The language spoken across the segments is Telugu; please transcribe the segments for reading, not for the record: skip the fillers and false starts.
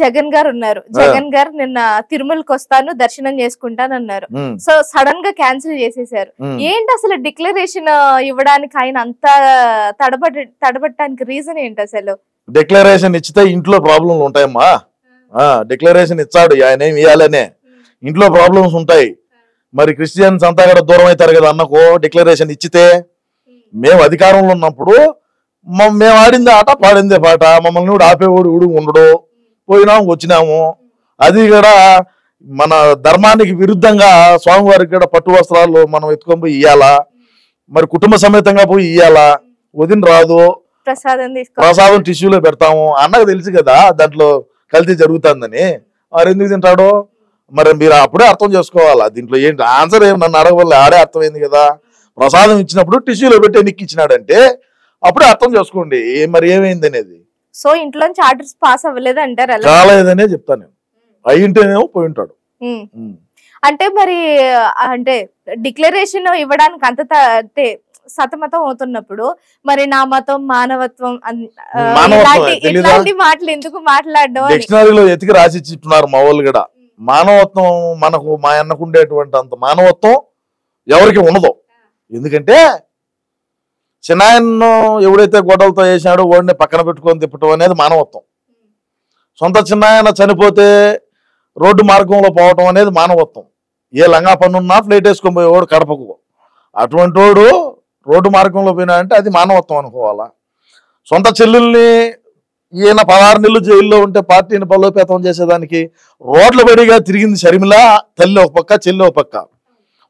జగన్ గారు ఉన్నారు. జగన్ గారు నిన్న తిరుమలకి వస్తాను దర్శనం చేసుకుంటాను అన్నారు. సో సడన్ గా క్యాన్సిల్ చేసేసారు. ఏంటి అసలు డిక్లరేషన్ ఇవ్వడానికి ఆయన అంత తడబట్టడానికి రీజన్ ఏంటి అసలు? డిక్లరేషన్ ఇచ్చితే ఇంట్లో ప్రాబ్లంలు ఉంటాయమ్మా. డిక్లరేషన్ ఇచ్చాడు ఆయన ఏమి ఇవ్వాలనే, ఇంట్లో ప్రాబ్లమ్స్ ఉంటాయి. మరి క్రిస్టియన్స్ అంతా కూడా దూరం అవుతారు కదా అన్నకు. డిక్లరేషన్ ఇచ్చితే మేము అధికారంలో ఉన్నప్పుడు మేము ఆడింది ఆట పాడిందే పాట, మమ్మల్ని కూడా ఆపేవాడు ఊడు ఉండడు, పోయినాము వచ్చినాము. అది కూడా మన ధర్మానికి విరుద్ధంగా స్వామివారికి కూడా పట్టు వస్త్రాలు మనం ఎత్తుకొని పోయి ఇయ్యాలా, మరి కుటుంబ సమేతంగా పోయి ఇయ్యాలా, వదిన రాదు, ప్రసాదం టిష్యూలో పెడతాము. అన్నకు తెలుసు కదా దాంట్లో కల్తీ జరుగుతుందని. మరి ఎందుకు తింటాడు? మరి మీరు అప్పుడే అర్థం చేసుకోవాలా. దీంట్లో ఏంటి ఆన్సర్ ఏమి నన్ను అడగవల్ల, ఆడే అర్థమైంది కదా. ప్రసాదం ఇచ్చినప్పుడు టిష్యూలో పెట్టి ఎన్నికిచ్చినాడంటే అప్పుడే అర్థం చేసుకోండి మరి ఏమైంది అనేది. సో ఇంట్లోంచి ఆర్డర్స్ పాస్ అవ్వలేదు అంటారు? కాలేదనే చెప్తాను నేను. అయ్యింటేనేమో పోయి ఉంటాడు. అంటే మరి అంటే డిక్లరేషన్ ఇవ్వడానికి అంత అంటే సతమతం అవుతున్నప్పుడు మరి నా మతం మానవత్వం ఇలాంటి మాటలు ఎందుకు మాట్లాడడం? డిక్షనరీలో ఎతికి రాసి ఇచ్చిస్తున్నారు మా వాళ్ళు కూడా. మానవత్వం మనకు మా అన్నకు ఉండేటువంటి అంత మానవత్వం ఎవరికి ఉండదు. ఎందుకంటే చిన్నాయన్ను ఎవడైతే గొడవలతో వేసాడో వాడిని పక్కన పెట్టుకొని తిప్పటం అనేది మానవత్వం. సొంత చిన్నాయన చనిపోతే రోడ్డు మార్గంలో పోవటం అనేది మానవత్వం. ఏ లంగా పన్నున్నా ఫ్లైట్ వేసుకొని పోయేవాడు కడపకు, అటువంటి వాడు రోడ్డు మార్గంలో పోయినా అంటే అది మానవత్వం అనుకోవాలా. సొంత చెల్లెల్ని ఈయన 16 నెలలు జైల్లో ఉంటే పార్టీని బలోపేతం చేసేదానికి రోడ్ల బడిగా తిరిగింది షర్మిల. తల్లి ఒక పక్క, చెల్లి ఒక పక్క,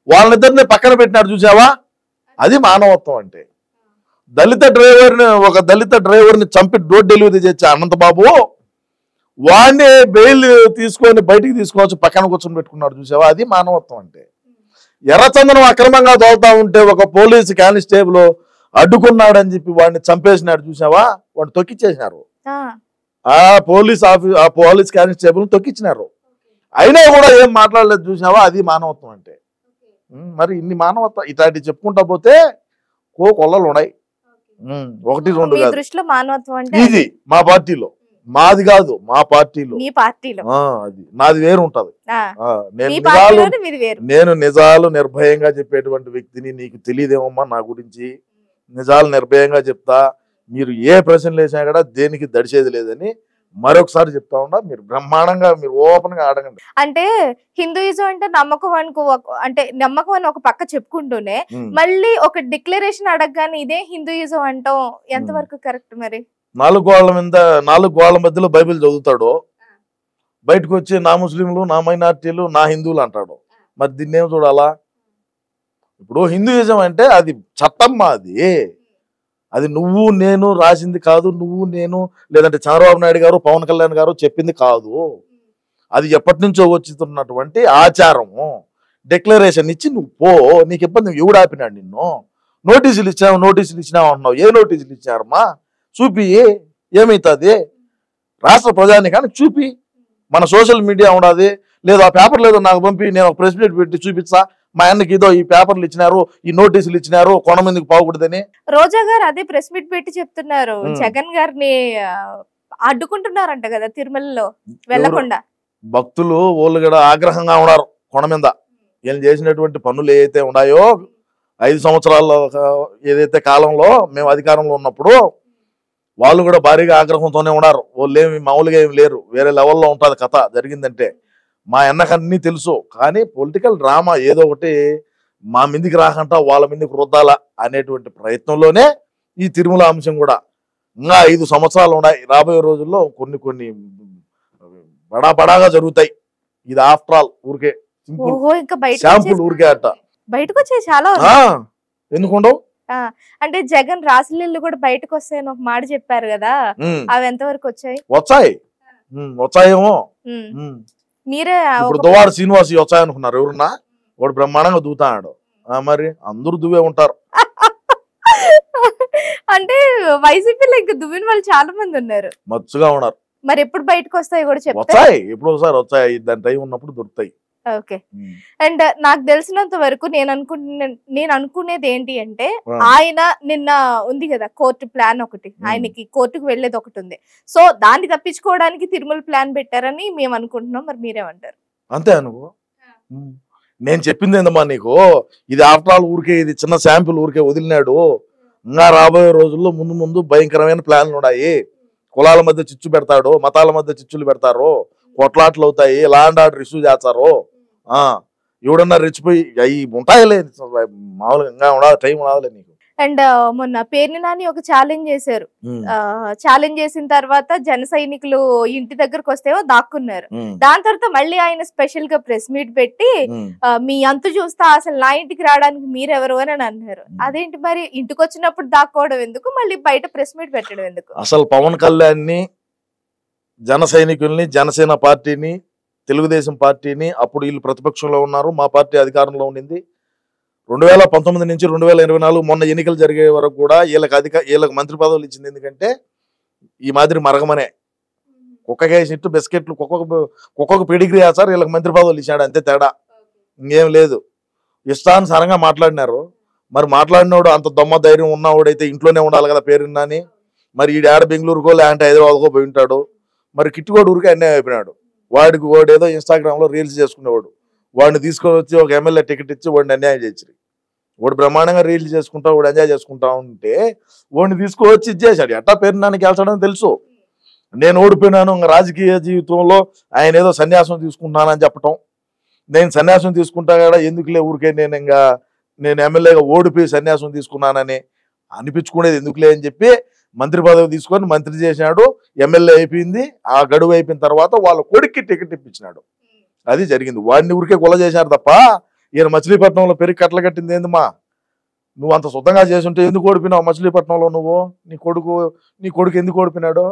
వాళ్ళిద్దరిని పక్కన పెట్టినాడు చూసావా, అది మానవత్వం అంటే. ఒక దళిత డ్రైవర్ని చంపి డోర్ డెలివరీ చేసే అనంతబాబు వాడిని బెయిల్ తీసుకొని బయటికి తీసుకోవచ్చు పక్కన కూర్చొని పెట్టుకున్నాడు చూసావా, అది మానవత్వం అంటే. ఎర్రచందనం అక్రమంగా తోలుతా ఉంటే ఒక పోలీసు కానిస్టేబుల్ అడ్డుకున్నాడని చెప్పి వాడిని చంపేసినాడు చూసావా, వాడిని తొక్కిచ్చేసినారు. ఆ పోలీస్ కానిస్టేబుల్ తొక్కిచ్చినారు. అయినా కూడా ఏం మాట్లాడలేదు చూసావా, అది మానవత్వం అంటే. మరి ఇన్ని మానవత్వం ఇట్లాంటి చెప్పుకుంటా పోతే కొల్లలు ఉన్నాయి. 1 2 కాదు. ఇది మా పార్టీలో, మాది కాదు మా పార్టీలో. అది నాది వేరు ఉంటది. నేను నిజాలు నిర్భయంగా చెప్పేటువంటి వ్యక్తిని. నీకు తెలియదేమమ్మా నా గురించి. నిజాలు నిర్భయంగా చెప్తా. మీరు ఏ ప్రశ్నలు వేసినా కూడా దేనికి దడిచేది లేదని మరొకసారి చెప్తా ఉన్నా. మీరు బ్రహ్మాండంగా మీరు ఓపెన్ గా అడగండి. అంటే హిందూయిజం అంటే నమ్మకం అంటే నమ్మకం అని ఒక పక్క చెప్పుకుంటూనే మళ్ళీ ఒక డిక్లరేషన్ అడగగానే ఇదే హిందూయిజం అంటాం ఎంతవరకు కరెక్ట్? మరి 4 గోళ్ల మధ్యలో బైబిల్ చదువుతాడు, బయటకు వచ్చి నా ముస్లింలు, నా మైనార్టీలు, నా హిందువులు అంటాడు. మరి దీన్ని ఏం చూడాలా? ఇప్పుడు హిందూయిజం అంటే అది చట్టం, అది నువ్వు నేను రాసింది కాదు. నువ్వు నేను లేదంటే చంద్రబాబు నాయుడు గారు, పవన్ కళ్యాణ్ గారు చెప్పింది కాదు. అది ఎప్పటి నుంచో వచ్చుతున్నటువంటి ఆచారము. డిక్లరేషన్ ఇచ్చి నువ్వు పో, నీకు ఇబ్బంది. ఎవడు ఆపినాడు నిన్ను? నోటీసులు ఇచ్చినావు అంటున్నావు. ఏ నోటీసులు ఇచ్చారమ్మా? చూపి, ఏమవుతుంది? రాష్ట్ర ప్రజానికానికి చూపి. మన సోషల్ మీడియా ఉండదు, లేదు ఆ పేపర్ లేదో నాకు పంపి, నేను ఒక ప్రెస్ మీట్ పెట్టి చూపించా, మా అన్నకి ఇదో ఈ పేపర్లు ఇచ్చినారు, ఈ నోటీసులు ఇచ్చినారు, కొంతమందికి పోకూడదని. రోజా గారు అదే ప్రెస్ మీట్ పెట్టి చెప్తున్నారు, జగన్ గారిని అడ్డుకుంటున్నారంట కదా తిరుమలలో వెళ్ళకుండా. భక్తులు వాళ్ళు కూడా ఆగ్రహంగా ఉన్నారు కొండ మీద. వీళ్ళు చేసినటువంటి పనులు ఏవైతే ఉన్నాయో 5 సంవత్సరాల్లో ఏదైతే కాలంలో మేము అధికారంలో ఉన్నప్పుడు వాళ్ళు కూడా భారీగా ఆగ్రహంతోనే ఉన్నారు. వాళ్ళు ఏమి మామూలుగా ఏమి లేరు, వేరే లెవెల్లో ఉంటుంది కథ జరిగిందంటే. మా అన్నకు అన్నీ తెలుసు, కానీ పొలిటికల్ డ్రామా ఏదో ఒకటి మా మీదికి రాకుండా వాళ్ళ మీదకి రుద్దాలా అనేటువంటి ప్రయత్నంలోనే ఈ తిరుమల అంశం కూడా. ఇంకా 5 సంవత్సరాలు ఉన్నాయి. రాబోయే రోజుల్లో కొన్ని బడాగా జరుగుతాయి. ఇది ఆఫ్టర్ ఆల్ ఊరికే శాంపుల్, ఊరికే అట్ట బయటకు వచ్చాయి చాలా. ఎందుకుండవు? అంటే జగన్ రాసులీళ్ళు కూడా బయటకు వస్తాయని ఒక మాట చెప్పారు కదా, అవి ఎంతవరకు వచ్చాయి? వచ్చాయేమో. మీరే ఇప్పుడు దువ్వాడ శ్రీనివాస్ వచ్చాయనుకున్నారు ఎవరున్నా? వాడు బ్రహ్మాండంగా దూతాడు. మరి అందరూ దువ్వే ఉంటారు. అంటే వైసీపీలో ఇంకా దువ్విన వాళ్ళు చాలా మంది ఉన్నారు, మచ్చుగా ఉన్నారు. మరి ఎప్పుడు బయటకు వస్తాయి కూడా చెప్తారు. వచ్చాయి, ఎప్పుడు ఒకసారి వచ్చాయి. దాని టైం ఉన్నప్పుడు దొరుకుతాయి. ఓకే. అండ్ నాకు తెలిసినంత వరకు నేను అనుకునేది ఏంటి అంటే, ఆయన నిన్న ఉంది కదా కోర్టు ప్లాన్ ఒకటి, ఆయనకి కోర్టుకు వెళ్లేది ఒకటి ఉంది. సో దాన్ని తప్పించుకోవడానికి తిరుమల ప్లాన్ పెట్టారని మేము అనుకుంటున్నాం. మరి మీరేమంటారు? అంతే నువ్వు నేను చెప్పింది ఏందమ్మా నీకు, ఇది ఆఫ్టర్ ఆల్ ఊరికే, ఇది చిన్న శాంపిల్ ఊరికే వదిలినాడు. ఇంకా రాబోయే రోజుల్లో ముందు భయంకరమైన ప్లాన్లు ఉన్నాయి. కులాల మధ్య చిచ్చు పెడతాడు, మతాల మధ్య చిచ్చులు పెడతారు, కొట్లాట్లు అవుతాయి, లా అండ్ ఆర్డర్ ఇష్యూ చేస్తారు. ఎవడన్నా రెచ్చిపోయి అవి ఉంటాయిలే, మామూలుగా ఇంకా ఉండదు, టైం ఉండదులే నీకు. అండ్ మొన్న పేర్ని నాని ఒక ఛాలెంజ్ చేశారు. ఛాలెంజ్ చేసిన తర్వాత జన సైనికులు ఇంటి దగ్గరకు వస్తేమో దాక్కున్నారు. దాని తర్వాత మళ్ళీ ఆయన స్పెషల్ గా ప్రెస్ మీట్ పెట్టి మీ అంతు చూస్తా అసలు నా ఇంటికి రావడానికి మీరెవరు అని అన్నారు. అదేంటి మరి, ఇంటికి వచ్చినప్పుడు దాక్కోవడం ఎందుకు, మళ్ళీ బయట ప్రెస్ మీట్ పెట్టడం ఎందుకు? అసలు పవన్ కళ్యాణ్ ని, జన సైనికుల్ని, జనసేన పార్టీని, తెలుగుదేశం పార్టీని, అప్పుడు వీళ్ళు ప్రతిపక్షంలో ఉన్నారు, మా పార్టీ అధికారంలో ఉండింది. 2019 నుంచి 2024 మొన్న ఎన్నికలు జరిగే వరకు కూడా వీళ్ళకి మంత్రి పదవులు ఇచ్చింది. ఎందుకంటే ఈ మాదిరి మరగమనే కుక్కకేసిట్టు బిస్కెట్లు కుక్కకు పెడిగ్రీ వేస్తారు, వీళ్ళకి మంత్రి పదవులు ఇచ్చాడు, అంతే తేడా, ఇంకేం లేదు. ఇష్టానుసారంగా మాట్లాడినారు. మరి మాట్లాడినోడు అంత దొమ్మ ధైర్యం ఉన్నవాడైతే ఇంట్లోనే ఉండాలి కదా పేరున్నాని. మరి ఈ ఆడ బెంగళూరుకో లేదంటే హైదరాబాద్కో పోయి ఉంటాడు. మరి కిట్టుకోడు ఊరికే అన్యాయం అయిపోయినాడు. వాడు ఏదో ఇన్స్టాగ్రామ్లో రీల్స్ చేసుకునేవాడు, వాడిని తీసుకొని వచ్చి ఒక ఎమ్మెల్యే టికెట్ ఇచ్చి వాడిని అన్యాయం చేసి, వాడు బ్రహ్మాండంగా రీల్స్ చేసుకుంటా, వాడు ఎంజాయ్ చేసుకుంటా ఉంటే వాడిని తీసుకొచ్చి ఇచ్చేసాడు. ఎట్టా పేరు నానికి గెలిచాడని తెలుసు. నేను ఓడిపోయినాను, ఇంకా రాజకీయ జీవితంలో ఆయన ఏదో సన్యాసం తీసుకుంటానని చెప్పటం, నేను సన్యాసం తీసుకుంటా కూడా ఎందుకులే ఊరికే నేను ఎమ్మెల్యేగా ఓడిపోయి సన్యాసం తీసుకున్నానని అనిపించుకునేది ఎందుకులే అని చెప్పి మంత్రి పదవి తీసుకొని మంత్రి చేసినాడు. ఎమ్మెల్యే అయిపోయింది. ఆ గడువు అయిపోయిన తర్వాత వాళ్ళ కొడుక్కి టికెట్ ఇప్పించినాడు. అది జరిగింది. వాడిని ఊరికే గొల్ల చేశారు తప్ప ఈయన మచిలీపట్నంలో పెరిగి కట్టలు కట్టింది ఏందమ్మా? నువ్వు అంత శుద్ధంగా చేసుంటే ఎందుకు ఓడిపోయినావు మచిలీపట్నంలో? నువ్వు నీ కొడుకు ఎందుకు ఓడిపోయినాడు?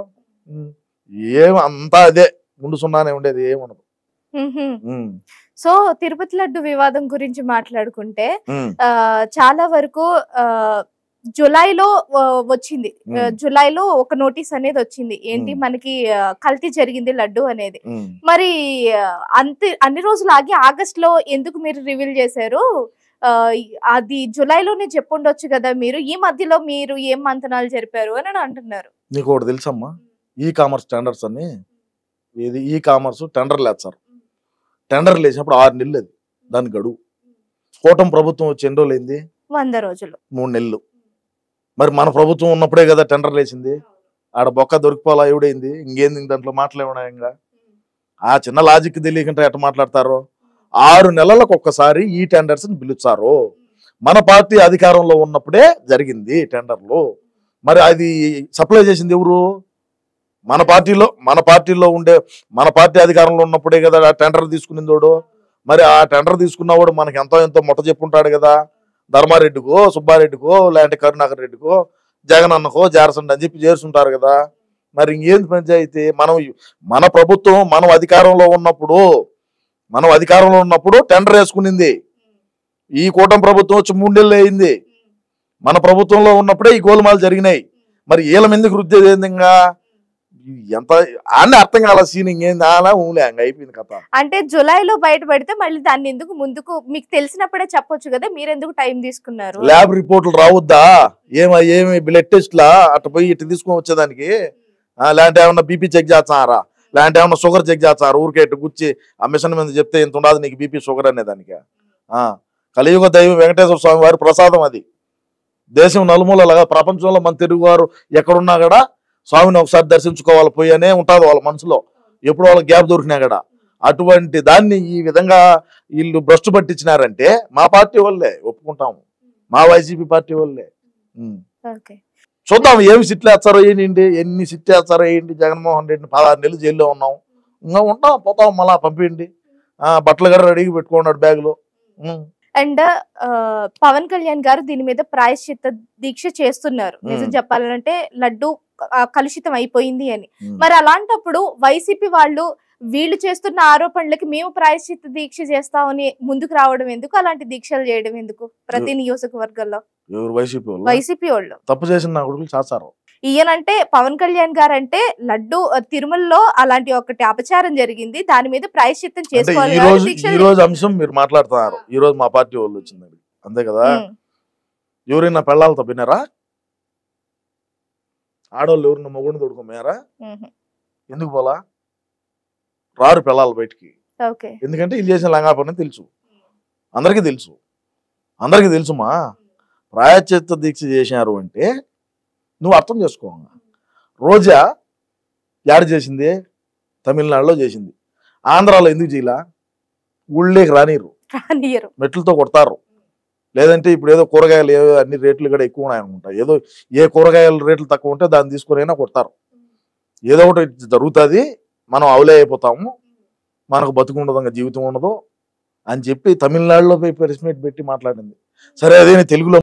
అంతా అదే ముందు సున్నానే ఉండేది, ఏముండదు. సో తిరుపతి లడ్డు వివాదం గురించి మాట్లాడుకుంటే చాలా వరకు జులైలో వచ్చింది. జులైలో ఒక నోటీస్ అనేది వచ్చింది, ఏంటి మనకి కల్తీ జరిగింది లడ్డు అనేది. మరి అన్ని రోజులు ఆగి ఆగస్ట్ లో ఎందుకు మీరు రివీల్ చేశారు? అది జులైలోనే చెప్పుండొచ్చు కదా మీరు, ఈ మధ్యలో మీరు ఏం మంతనాలు జరిపారు అని అంటున్నారు. నీకు ఒకటి తెలుసమ్మా, ఈ కామర్స్ టెండర్స్ అని, ఇది ఈ కామర్స్ టెండర్లు వేస్తారు. టెండర్లు వేసినప్పుడు 6 నెలలు అది దాని గడువు. కూటమి ప్రభుత్వం వచ్చి ఎన్ని రోజులు అయింది? 100 రోజులు, 3 నెలలు. మరి మన ప్రభుత్వం ఉన్నప్పుడే కదా టెండర్లు వేసింది. ఆడ బొక్క దొరికిపోలా ఎవడైంది? ఇంకేంది దాంట్లో మాట్లాడేవనా? ఇంకా ఆ చిన్న లాజిక్ తెలియకుండా ఎట్ట మాట్లాడతారో. 6 నెలలకు ఒక్కసారి ఈ టెండర్స్ ని పిలుస్తారు. మన పార్టీ అధికారంలో ఉన్నప్పుడే జరిగింది టెండర్లు. మరి అది సప్లై చేసింది ఎవరు? మన పార్టీలో ఉండే, మన పార్టీ అధికారంలో ఉన్నప్పుడే కదా ఆ టెండర్ తీసుకునేవాడు. మరి ఆ టెండర్ తీసుకున్నవాడు మనకి ఎంతో మొట్ట చెప్పుంటాడు కదా. ధర్మారెడ్డికో, సుబ్బారెడ్డికో, లేదంటే కరుణాకర్ రెడ్డికో, జగన్ అన్నకో చేరసండి అని చెప్పి చేరుతుంటారు కదా. మరి ఇంకేంది పంచాయితీ? మన ప్రభుత్వం మనం అధికారంలో ఉన్నప్పుడు టెండర్ వేసుకునింది. ఈ కూటమి ప్రభుత్వం వచ్చి 3 నెలలు అయింది. మన ప్రభుత్వంలో ఉన్నప్పుడే ఈ గోలుమాలు జరిగినాయి. మరి వీళ్ళ మీదకి రుద్దేది ఏంది? ఇంకా ఎంత అన్నీ అర్థం కాల సీన్. ఇంకేంది అలా ఊలే అయిపోయింది కథ. అంటే జులైలో బయటపడితే మళ్ళీ దాన్ని ఎందుకు ముందుకు మీకు తెలిసినప్పుడే చెప్పొచ్చు కదా, మీరెందుకు టైం తీసుకున్నారు? ల్యాబ్ రిపోర్ట్లు రావద్దా? ఏమి బ్లడ్ టెస్ట్లా అట్ట పోయి ఇట్లా తీసుకొని వచ్చేదానికి? లేదంటే ఏమన్నా బీపీ చెక్ చేస్తారా? లేదంటే ఏమన్నా షుగర్ చెక్ చేస్తారు? ఊరికే ఇట్టు గుచ్చి ఆ మిషన్ మీద చెప్తే ఇంత ఉండదు నీకు బీపీ షుగర్ అనేదానికి. కలియుగ దైవం వెంకటేశ్వర స్వామి వారి ప్రసాదం అది. దేశం నలుమూలలాగా ప్రపంచంలో మన తెలుగు వారు ఎక్కడున్నా కూడా స్వామిని ఒకసారి దర్శించుకోవాలి పోయనే ఉంటుంది వాళ్ళ మనసులో, ఎప్పుడు వాళ్ళకి గ్యాప్ దొరికినా కూడా. అటువంటి దాన్ని ఈ విధంగా వీళ్ళు భ్రష్టు పట్టించినారంటే మా పార్టీ వాళ్ళే ఒప్పుకుంటాము, మా వైసీపీ పార్టీ వాళ్ళే. చూద్దాం ఏమి సిట్లు వేస్తారో ఏంటి, ఎన్ని సిట్లు వేస్తారో ఏంటి. జగన్మోహన్ రెడ్డిని 16 నెలలు జైల్లో ఉన్నాం, ఇంకా ఉంటాం పోతాం, మళ్ళా పంపిండి. బట్టలు కూడా రెడీగా పెట్టుకున్నాడు బ్యాగులో. అండ్ పవన్ కళ్యాణ్ గారు దీని మీద ప్రాయశ్చిత్త దీక్ష చేస్తున్నారు. నిజం చెప్పాలంటే లడ్డు కలుషితం అయిపోయింది అని. మరి అలాంటప్పుడు వైసీపీ వీళ్ళు చేస్తున్న ఆరోపణలకి మేము ప్రాయశ్చిత్త దీక్ష చేస్తామని ముందుకు రావడం ఎందుకు? అలాంటి దీక్షలు చేయడం ఎందుకు ప్రతి నియోజకవర్గంలో? వైసీపీ వాళ్ళు తప్పు చేసిన నా కొడుకులు చేస్తారు. ఈయనంటే పవన్ కళ్యాణ్ గారు అంటే లడ్డు తిరుమలలో అలాంటి ఒకటి అపచారం జరిగింది, దాని మీద ప్రాయశ్చిత్తం అంటే చేసుకోవాలి ఈ కాబట్టి రోజు దీక్షలు ఈ రోజు అంశం మీరు మాట్లాడుతున్నారు, ఈ రోజు మా పార్టీ వాళ్ళు వచ్చింది అంతే కదా. ఎవరైనా పెళ్ళాలతో విన్నారా? ఆడవాళ్ళు ఎవరిన మొగుడిని తోడుకోమేరా? ఎందుకు పోలా? రారు పెళ్ళాలి బయటికి. ఓకే, ఎందుకంటే ఇది చేసిన లంగాపని తెలుసు, అందరికీ తెలుసు, అందరికీ తెలుసుమా. ప్రాయశ్చిత్త దీక్ష చేసినారు అంటే నువ్వు అర్థం చేసుకో. రోజా యాడ్ చేసింది తమిళనాడులో చేసింది, ఆంధ్రాలో ఎందుకు చేయలా? ఊళ్ళేకి రానిరు, మెట్లతో కొడతారు. లేదంటే ఇప్పుడు ఏదో కూరగాయలు అన్ని రేట్లు కూడా ఎక్కువ ఉన్నాయనుకుంటా, ఏదో ఏ కూరగాయల రేట్లు తక్కువ ఉంటే దాన్ని తీసుకునైనా కొడతారు. ఏదో ఒకటి జరుగుతుంది, మనం అవలే అయిపోతాము, మనకు బతుకుండదు, జీవితం ఉండదు అని చెప్పి తమిళనాడులో పోయి ప్రెస్ మీట్ పెట్టి మాట్లాడింది. సరే అదే తెలుగులో